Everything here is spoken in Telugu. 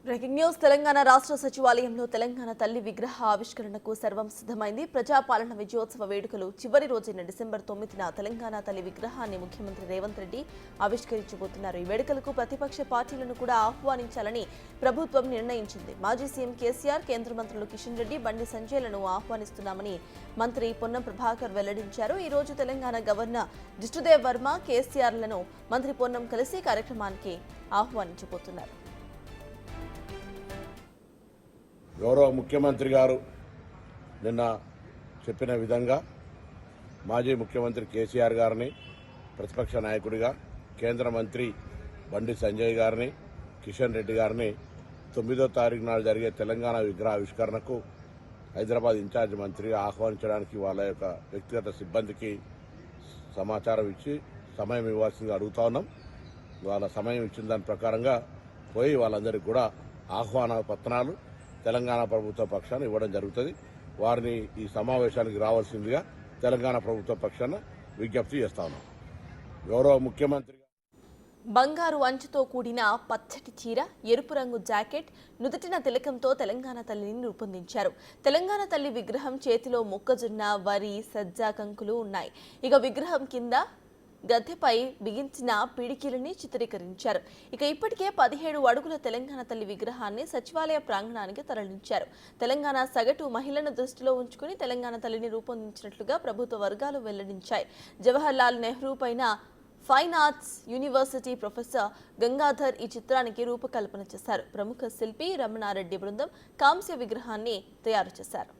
బ్రేకింగ్ న్యూస్ తెలంగాణ రాష్ట్ర సచివాలయంలో తెలంగాణ తల్లి విగ్రహ ఆవిష్కరణకు సర్వం సిద్ధమైంది. ప్రజాపాలన విజయోత్సవ వేడుకలు చివరి రోజైన డిసెంబర్ 9న తెలంగాణ తల్లి విగ్రహాన్ని ముఖ్యమంత్రి రేవంత్ రెడ్డి ఆవిష్కరించబోతున్నారు. ఈ వేడుకలకు ప్రతిపక్ష పార్టీలను కూడా ఆహ్వానించాలని ప్రభుత్వం నిర్ణయించింది. మాజీ సీఎం కేసీఆర్, కేంద్ర మంత్రులు కిషన్ రెడ్డి, బండి సంజయ్లను ఆహ్వానిస్తున్నామని మంత్రి పొన్నం ప్రభాకర్ వెల్లడించారు. ఈ రోజు తెలంగాణ గవర్నర్ జిష్ణుదేవ్ వర్మ, కేసీఆర్లను మంత్రి పొన్నం కలిసి కార్యక్రమానికి ఆహ్వానించబోతున్నారు. గౌరవ ముఖ్యమంత్రి గారు నిన్న చెప్పిన విధంగా మాజీ ముఖ్యమంత్రి కేసీఆర్ గారిని ప్రతిపక్ష నాయకుడిగా, కేంద్ర మంత్రి బండి సంజయ్ గారిని, కిషన్ రెడ్డి గారిని 9వ తారీఖు నాడు జరిగే తెలంగాణ విగ్రహ ఆవిష్కరణకు హైదరాబాద్ ఇన్ఛార్జ్ మంత్రిగా ఆహ్వానించడానికి వాళ్ళ యొక్క వ్యక్తిగత సిబ్బందికి సమాచారం ఇచ్చి సమయం ఇవ్వాల్సిందిగా అడుగుతా ఉన్నాం. వాళ్ళ సమయం ఇచ్చిన దాని ప్రకారంగా పోయి వాళ్ళందరికీ కూడా ఆహ్వాన పత్రాలు తెలంగాణ ప్రభుత్వ పక్షాన ఇవ్వడం జరుగుతుంది. వారిని ఈ సమావేశానికి రావాల్సిందిగా తెలంగాణ ప్రభుత్వ పక్షాన విజ్ఞప్తి చేస్తా ఉన్నాం. గౌరవ ముఖ్యమంత్రి బంగారు అంచుతో కూడిన పచ్చటి చీర, ఎరుపు రంగు జాకెట్, నుదుటిన తిలకంతో తెలంగాణ తల్లిని రూపొందించారు. తెలంగాణ తల్లి విగ్రహం చేతిలో మొక్కజొన్న, వరి, సజ్జ కంకులు ఉన్నాయి. ఇక విగ్రహం కింద గద్దెపై బిగించిన పిడికిలని చిత్రీకరించారు. ఇక ఇప్పటికే 17 అడుగుల తెలంగాణ తల్లి విగ్రహాన్ని సచివాలయ ప్రాంగణానికి తరలించారు. తెలంగాణ సగటు మహిళను దృష్టిలో ఉంచుకుని తెలంగాణ తల్లిని రూపొందించినట్లుగా ప్రభుత్వ వర్గాలు వెల్లడించాయి. జవహర్ లాల్ నెహ్రూ పైన fine arts university professor Gangadhar ఈ చిత్రానికి రూపకల్పన చేశారు. ప్రముఖ శిల్పి రమణారెడ్డి బృందం కాంస్య విగ్రహాన్ని తయారు చేశారు.